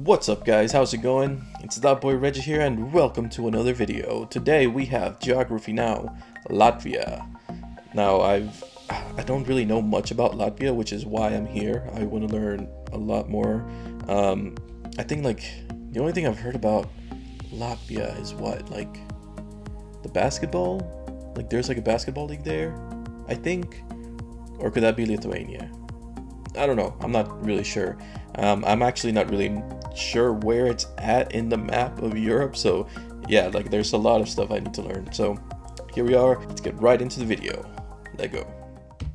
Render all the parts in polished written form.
What's up guys, how's it going? It's that boy Reggie here and welcome to another video. Today we have Geography Now, Latvia. Now I don't really know much about Latvia, which is why I'm here. I want to learn a lot more. I think the only thing I've heard about Latvia is what, the basketball? There's a basketball league there, I think? Or could that be Lithuania? I don't know, I'm not really sure. I'm actually not really sure where it's at in the map of Europe, so yeah, there's a lot of stuff I need to learn. So here we are, let's get right into the video. Let's go.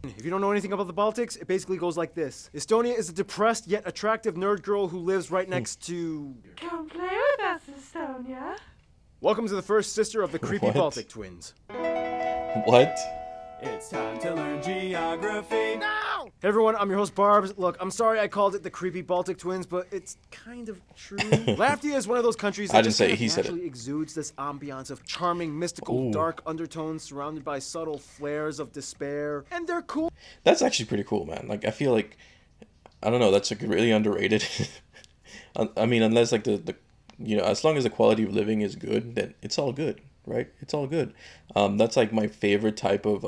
If you don't know anything about the Baltics, it basically goes like this. Estonia is a depressed yet attractive nerd girl who lives right next to... Come play with us, Estonia. Welcome to the first sister of the creepy What? Baltic twins. What? It's time to learn geography. No! Hey everyone, I'm your host Barbs. Look, I'm sorry I called it the creepy Baltic twins, but it's kind of true. Latvia is one of those countries that I didn't just say kind it, of he said naturally exudes this ambiance of charming, mystical, Ooh. dark undertones surrounded by subtle flares of despair. And they're cool. That's actually pretty cool, man. I feel like, I don't know, that's really underrated. I mean, unless the as long as the quality of living is good, then it's all good, right? It's all good. That's my favorite type of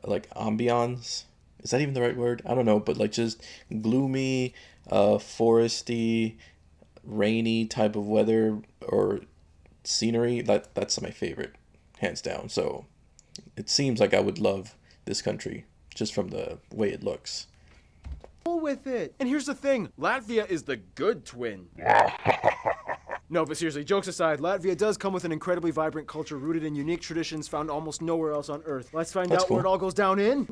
ambiance. Is that even the right word? I don't know, but just gloomy, foresty, rainy type of weather or scenery. That's my favorite, hands down. So it seems like I would love this country just from the way it looks. With it. And here's the thing, Latvia is the good twin. No, but seriously, jokes aside, Latvia does come with an incredibly vibrant culture rooted in unique traditions found almost nowhere else on Earth. Let's find That's out where it cool. all goes down in...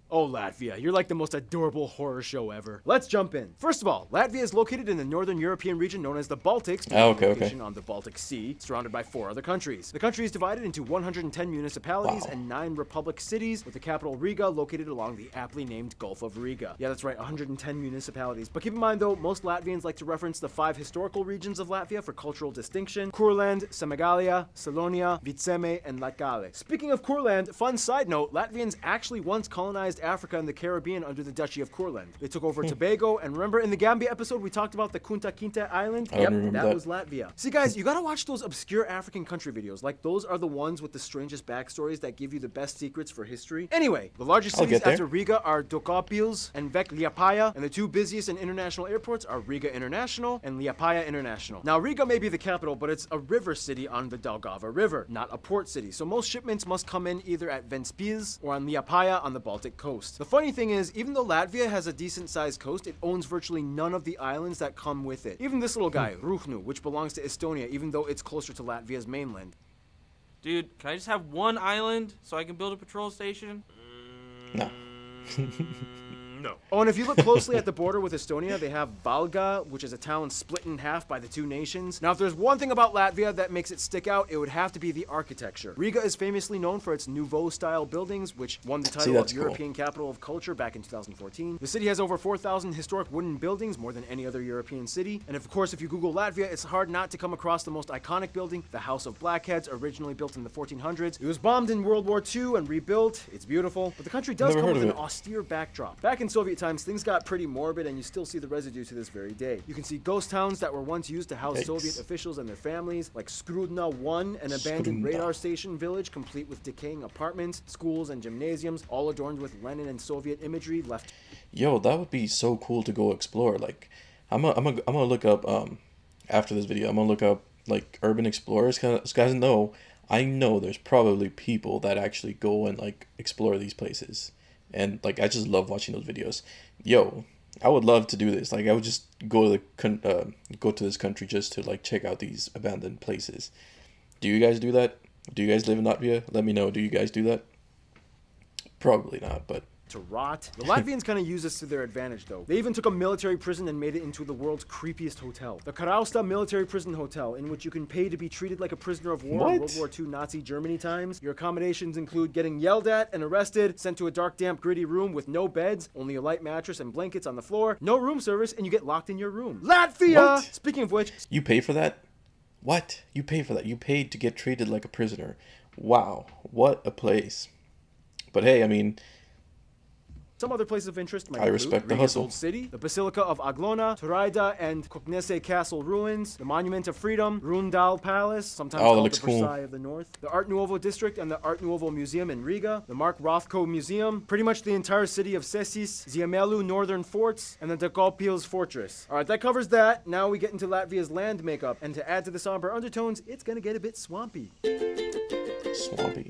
Oh, Latvia, you're like the most adorable horror show ever. Let's jump in. First of all, Latvia is located in the northern European region known as the Baltics, Oh, okay, location on the Baltic Sea, surrounded by 4 other countries. The country is divided into 110 municipalities Wow. and 9 republic cities, with the capital Riga located along the aptly named Gulf of Riga. Yeah, that's right, 110 municipalities. But keep in mind though, most Latvians like to reference the 5 historical regions of Latvia for cultural distinction: Kurland, Semigalia, Salonia, Vitseme, and Latgale. Speaking of Kurland, fun side note, Latvians actually once colonized Africa and the Caribbean under the Duchy of Kurland. They took over Tobago, and remember in the Gambia episode we talked about the Kunta Kinte Island? I don't remember that that. was Latvia. See guys, you gotta watch those obscure African country videos. Those are the ones with the strangest backstories that give you the best secrets for history. Anyway, the largest I'll cities get there. after Riga are Daugavpils and Liepāja, and the 2 busiest and international airports are Riga International and Liepāja International. Now Riga may be the capital, but it's a river city on the Daugava River, not a port city. So most shipments must come in either at Ventspils or on Liepāja on the Baltic coast. The funny thing is, even though Latvia has a decent sized coast, it owns virtually none of the islands that come with it. Even this little guy, Ruhnu, which belongs to Estonia, even though it's closer to Latvia's mainland. Dude, can I just have one island so I can build a patrol station? No. No. Oh, and if you look closely at the border with Estonia, they have Valga, which is a town split in half by the 2 nations. Now, if there's one thing about Latvia that makes it stick out, it would have to be the architecture. Riga is famously known for its Nouveau-style buildings, which won the title of that's cool. European Capital of Culture back in 2014. The city has over 4,000 historic wooden buildings, more than any other European city. And of course, if you Google Latvia, it's hard not to come across the most iconic building, the House of Blackheads, originally built in the 1400s. It was bombed in World War II and rebuilt. It's beautiful, but the country does Never come heard with of an it. austere backdrop. Back in Soviet times, things got pretty morbid, and you still see the residue to this very day. You can see ghost towns that were once used to house Yikes. Soviet officials and their families, like Skrudna 1, an abandoned Skrudna. radar station village complete with decaying apartments, schools, and gymnasiums, all adorned with Lenin and Soviet imagery left. Yo, that would be so cool to go explore. I'm gonna look up after this video. I'm gonna look up urban explorers. Cause guys, I know there's probably people that actually go and explore these places, and I just love watching those videos. Yo, I would love to do this. I would just go to this country just to check out these abandoned places. Do you guys do that? Do you guys live in Latvia? Let me know. Do you guys do that? Probably not, but To rot. The Latvians kind of use this to their advantage, though. They even took a military prison and made it into the world's creepiest hotel. The Karausta Military Prison Hotel, in which you can pay to be treated like a prisoner of war in What? World War II Nazi Germany times. Your accommodations include getting yelled at and arrested, sent to a dark, damp, gritty room with no beds, only a light mattress and blankets on the floor, no room service, and you get locked in your room. Latvia! What? Speaking of which, you pay for that? What? You pay for that? You paid to get treated like a prisoner? Wow, what a place. But hey, I mean, Some other places of interest might I include respect the Riga's hustle. Old City, the Basilica of Aglona, Turaida and Koknese Castle ruins, the Monument of Freedom, Rundal Palace, sometimes Oh, that called looks the cool. Versailles of the North, the Art Nouveau District and the Art Nouveau Museum in Riga, the Mark Rothko Museum, pretty much the entire city of Cesis, Ziemelu Northern Forts, and the Daugavpils Fortress. Alright, that covers that. Now we get into Latvia's land makeup, and to add to the somber undertones, it's gonna get a bit swampy. Swampy.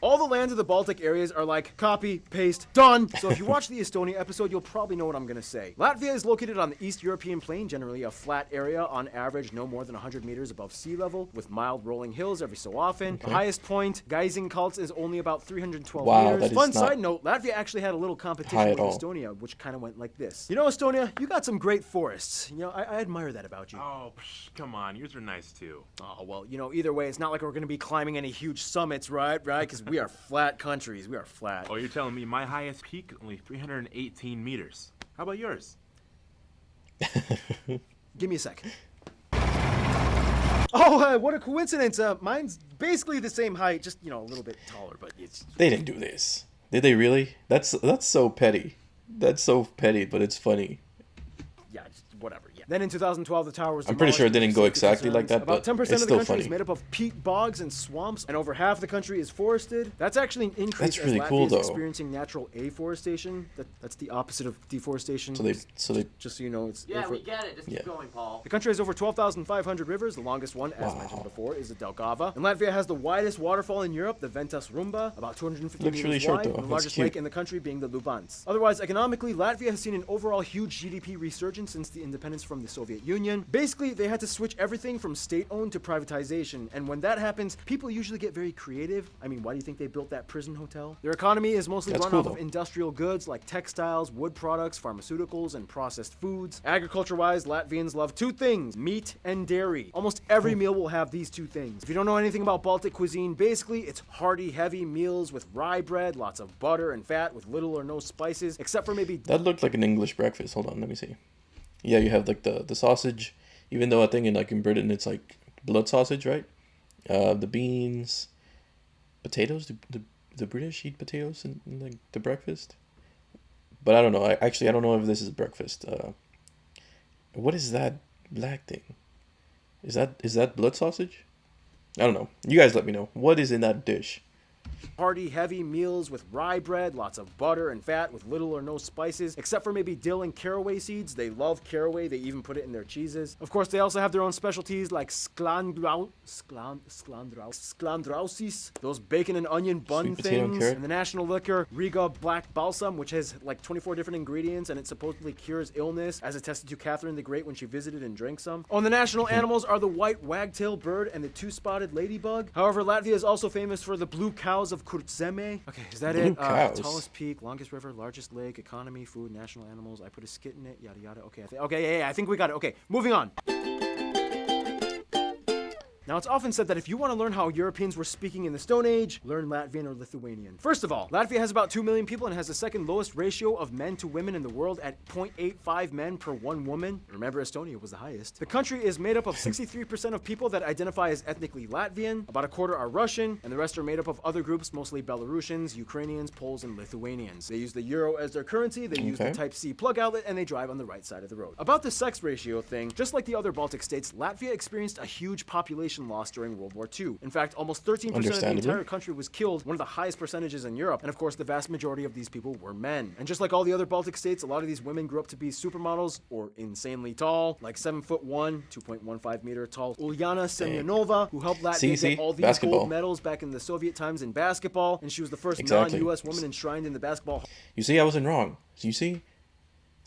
All the lands of the Baltic areas are like copy, paste, done. So if you watch the Estonia episode, you'll probably know what I'm gonna say. Latvia is located on the East European plain, generally a flat area, on average no more than 100 meters above sea level, with mild rolling hills every so often. Okay. The highest point, Geisenkults, is only about 312 Wow, meters. that is Fun not side note, Latvia actually had a little high competition at with all. Estonia, which kind of went like this. You know, Estonia, you got some great forests. You know, I admire that about you. Oh, come on, yours are nice too. Oh, well, you know, either way, it's not like we're gonna be climbing any huge summits, right? Because we are flat countries. We are flat. Oh, you're telling me my highest peak only 318 meters. How about yours? Give me a sec. Oh, what a coincidence. Mine's basically the same height, just, you know, a little bit taller, but it's... They didn't do this. Did they really? That's so petty. That's so petty, but it's funny. Yeah, just whatever, yeah. Then in 2012, the tower was I'm pretty sure it demolished didn't go due to safety exactly like concerns. that, About but 10% it's of the still country is funny. made up of peat bogs and swamps, and over half the country is forested. That's actually an increase That's really as Latvia cool, is though. experiencing natural afforestation. That's the opposite of deforestation. So they Just so you know, it's... Yeah, we get it. Just keep going, Paul. The country has over 12,500 rivers. The longest one, as mentioned before, is the Daugava. And Latvia has the widest waterfall in Europe, the Ventas Rumba, about 250 Looks meters really short, wide. though. And the That's largest cute. lake in the country being the Lubans. Otherwise, economically, Latvia has seen an overall huge GDP resurgence since the independence from the Soviet Union. Basically, they had to switch everything from state-owned to privatization. And when that happens, people usually get very creative. I mean, why do you think they built that prison hotel? Their economy is mostly That's run cool, off though. of industrial goods like textiles, wood products, pharmaceuticals, and processed foods. Agriculture-wise, Latvians love two things: meat and dairy. Almost every meal will have these two things. If you don't know anything about Baltic cuisine, basically it's hearty, heavy meals with rye bread, lots of butter and fat with little or no spices, except for maybe... That looked like an English breakfast. Hold on, let me see. Yeah, you have like the sausage, even though I think in Britain it's like blood sausage, right? The beans, potatoes. The British eat potatoes in like the breakfast. But I don't know. I don't know if this is breakfast. What is that black thing? Is that blood sausage? I don't know. You guys let me know. What is in that dish? hearty, heavy meals with rye bread, lots of butter and fat with little or no spices, except for maybe dill and caraway seeds. They love caraway. They even put it in their cheeses. Of course, they also have their own specialties like sklandrausis, those bacon and onion bun Sweet potato and things, carrot. and the national liquor Riga Black Balsam, which has like 24 different ingredients, and it supposedly cures illness, as attested to Catherine the Great when she visited and drank some. On the national animals are the white wagtail bird and the two-spotted ladybug. However, Latvia is also famous for the blue cows of Kurtzeme. Okay, is that Blue it? cows. Tallest peak, longest river, largest lake, economy, food, national animals. I put a skit in it, yada yada. Okay, yeah, I think we got it. Okay, moving on. Now, it's often said that if you want to learn how Europeans were speaking in the Stone Age, learn Latvian or Lithuanian. First of all, Latvia has about 2 million people and has the second lowest ratio of men to women in the world at 0.85 men per 1 woman. Remember, Estonia was the highest. The country is made up of 63% of people that identify as ethnically Latvian, about a quarter are Russian, and the rest are made up of other groups, mostly Belarusians, Ukrainians, Poles, and Lithuanians. They use the euro as their currency, they use the Okay. Type-C plug outlet, and they drive on the right side of the road. About the sex ratio thing, just like the other Baltic states, Latvia experienced a huge population loss during World War II. In fact, almost 13% of the Understandably. entire country was killed, one of the highest percentages in Europe. And of course, the vast majority of these people were men. And just like all the other Baltic states, a lot of these women grew up to be supermodels or insanely tall, like 7'1", 2.15 meter tall Ulyana Semyonova, who helped Latvia See? get all these Basketball. gold medals back in the Soviet times in basketball. And she was the first Exactly. non-US woman enshrined in the basketball You see, I wasn't wrong. You see,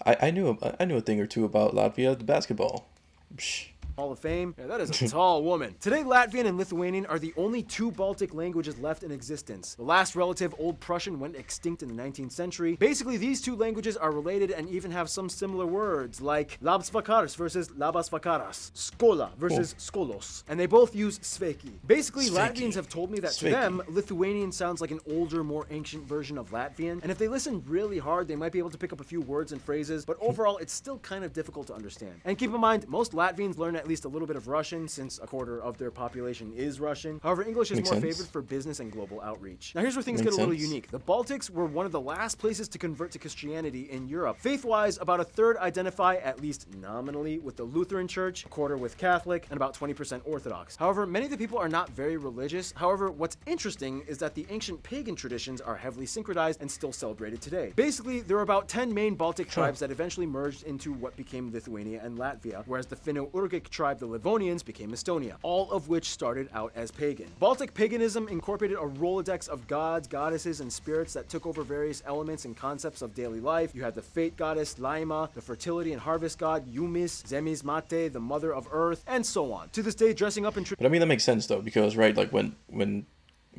I knew a thing or two about Latvia, the basketball. Psh. Hall of Fame. Yeah, that is a tall woman. Today, Latvian and Lithuanian are the only two Baltic languages left in existence. The last relative, Old Prussian, went extinct in the 19th century. Basically, these two languages are related and even have some similar words, like labs vakaras versus labas vakaras, skola versus skolos, and they both use sveki. Basically, Sveki. Latvians have told me that to Sveki. them, Lithuanian sounds like an older, more ancient version of Latvian, and if they listen really hard, they might be able to pick up a few words and phrases, but overall, it's still kind of difficult to understand. And keep in mind, most Latvians learn at at least a little bit of Russian, since a quarter of their population is Russian. However, English is Makes more sense. favored for business and global outreach. Now here's where things Makes get a little sense. unique. The Baltics were one of the last places to convert to Christianity in Europe. Faith-wise, about a third identify, at least nominally, with the Lutheran Church, a quarter with Catholic, and about 20% Orthodox. However, many of the people are not very religious. However, what's interesting is that the ancient pagan traditions are heavily synchronized and still celebrated today. Basically, there are about 10 main Baltic tribes that eventually merged into what became Lithuania and Latvia, whereas the Finno-Ugric tribe, the Livonians, became Estonia, all of which started out as pagan. Baltic paganism incorporated a Rolodex of gods, goddesses, and spirits that took over various elements and concepts of daily life. You had the fate goddess Laima, the fertility and harvest god Yumis, Zemis Mate, the mother of earth, and so on. To this day, dressing up in But I mean, that makes sense though, because right, like when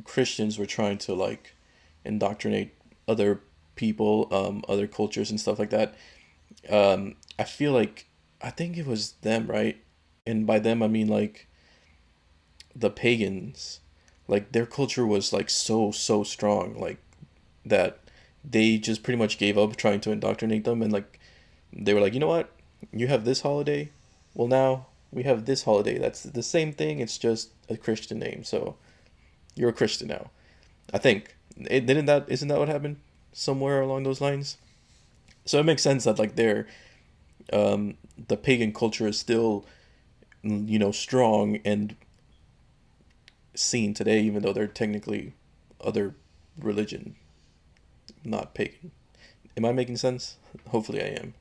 Christians were trying to like indoctrinate other people, other cultures and stuff like that, I feel like I think it was them, right? And by them I mean like the pagans. Like their culture was like so strong, like that they just pretty much gave up trying to indoctrinate them, and like they were like, you know what? You have this holiday. Well, now we have this holiday. That's the same thing. It's just a Christian name. So you're a Christian now. I think isn't that what happened somewhere along those lines? So it makes sense that like their the pagan culture is still, you know, strong and seen today, even though they're technically other religion, not pagan. Am I making sense? Hopefully I am.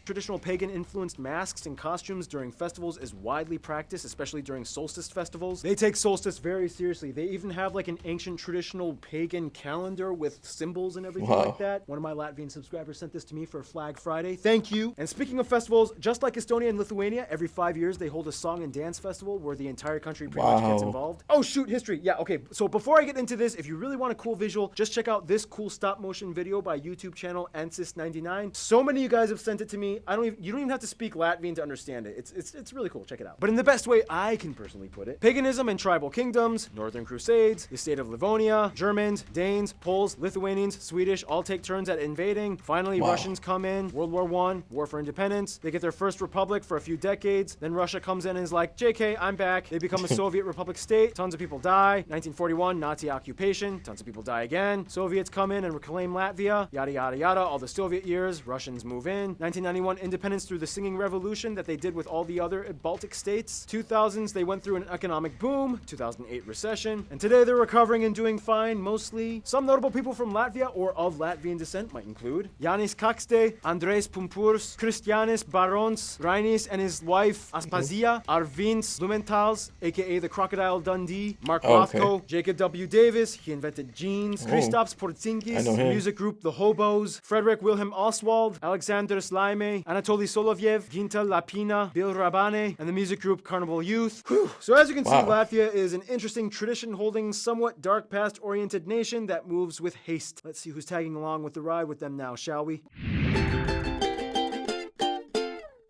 Traditional pagan-influenced masks and costumes during festivals is widely practiced, especially during solstice festivals. They take solstice very seriously. They even have like an ancient traditional pagan calendar with symbols and everything like that. One of my Latvian subscribers sent this to me for Flag Friday. Thank you. And speaking of festivals, just like Estonia and Lithuania, every 5 years they hold a song and dance festival where the entire country pretty much gets involved. Oh shoot, history. Yeah, okay. So before I get into this, if you really want a cool visual, just check out this cool stop motion video by YouTube channel Ansis99. So many of you guys have sent it to me. You don't even have to speak Latvian to understand it. It's really cool. Check it out. But in the best way I can personally put it, paganism and tribal kingdoms, Northern Crusades, the state of Livonia, Germans, Danes, Poles, Lithuanians, Swedish all take turns at invading. Finally, Russians come in. World War I, War for Independence. They get their first republic for a few decades. Then Russia comes in and is like, JK, I'm back. They become a Soviet republic state. Tons of people die. 1941, Nazi occupation. Tons of people die again. Soviets come in and reclaim Latvia. Yada, yada, yada. All the Soviet years. Russians move in. 1991, independence through the singing revolution that they did with all the other Baltic states. 2000s, they went through an economic boom. 2008 recession. And today they're recovering and doing fine, mostly. Some notable people from Latvia or of Latvian descent might include Jānis Kakste, Andrejs Pumpurs, Kristianis Barons, Rainis and his wife Aspazija, Arvins Blumentals, aka the Crocodile Dundee, Mark Rothko, Jacob W. Davis, he invented jeans, Kristaps Porzingis, the music group The Hobos, Frederick Wilhelm Oswald, Alexander Slaime, Anatoly Solovyev, Ginta Lapina, Bill Rabane, and the music group Carnival Youth. Whew. So as you can see, Latvia is an interesting tradition-holding, somewhat dark past-oriented nation that moves with haste. Let's see who's tagging along with the ride with them now, shall we?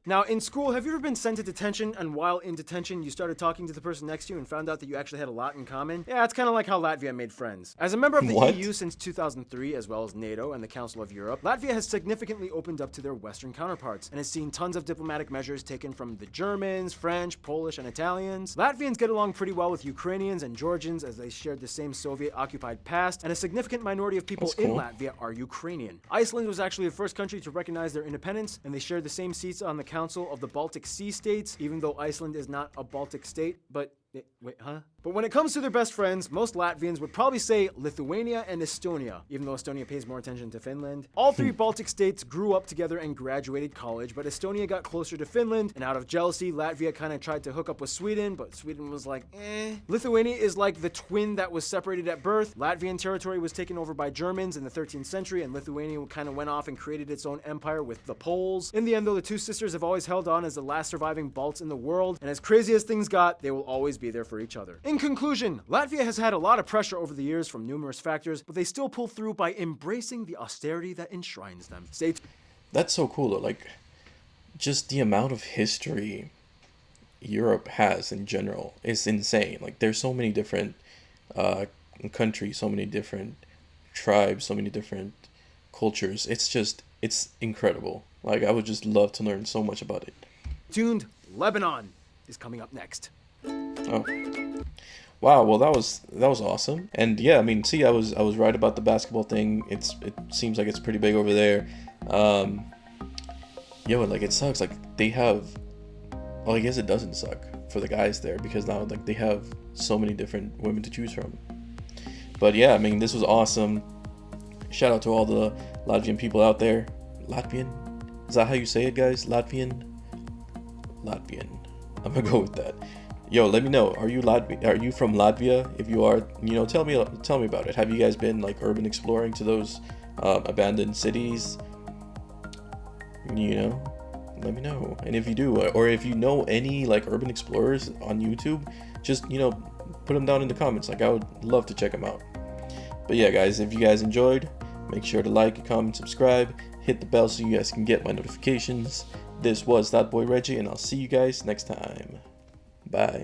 Now, in school, have you ever been sent to detention, and while in detention, you started talking to the person next to you and found out that you actually had a lot in common? Yeah, it's kind of like how Latvia made friends. As a member of the EU since 2003, as well as NATO and the Council of Europe, Latvia has significantly opened up to their Western counterparts, and has seen tons of diplomatic measures taken from the Germans, French, Polish, and Italians. Latvians get along pretty well with Ukrainians and Georgians, as they shared the same Soviet-occupied past, and a significant minority of people in Latvia are Ukrainian. Iceland was actually the first country to recognize their independence, and they shared the same seats on the Council of the Baltic Sea States, even though Iceland is not a Baltic state, but wait, huh? But when it comes to their best friends, most Latvians would probably say Lithuania and Estonia, even though Estonia pays more attention to Finland. All three Baltic states grew up together and graduated college, but Estonia got closer to Finland, and out of jealousy, Latvia kind of tried to hook up with Sweden, but Sweden was like, eh. Lithuania is like the twin that was separated at birth. Latvian territory was taken over by Germans in the 13th century, and Lithuania kind of went off and created its own empire with the Poles. In the end, though, the two sisters have always held on as the last surviving Balts in the world, and as crazy as things got, they will always be there for each other. In conclusion, Latvia has had a lot of pressure over the years from numerous factors, but they still pull through by embracing the austerity that enshrines them. That's so cool though, like just the amount of history Europe has in general is insane. Like there's so many different countries, so many different tribes, so many different cultures. It's incredible. Like I would just love to learn so much about it. Tuned Lebanon. is coming up next. Oh. Wow, well that was awesome. And yeah, I mean, see, I was right about the basketball thing. It seems like it's pretty big over there. Yo, like it sucks. Like they have, well, I guess it doesn't suck for the guys there because now like they have so many different women to choose from. But yeah, I mean, this was awesome. Shout out to all the Latvian people out there. Latvian? Is that how you say it, guys? Latvian? Latvian. I'm gonna go with that. Yo, let me know. Are you from Latvia? If you are, you know, tell me about it. Have you guys been like urban exploring to those abandoned cities? You know, let me know. And if you do, or if you know any like urban explorers on YouTube, just, you know, put them down in the comments. Like I would love to check them out. But yeah, guys, if you guys enjoyed, make sure to like, comment, subscribe, hit the bell so you guys can get my notifications. This was That Boy Reggie, and I'll see you guys next time. Bye.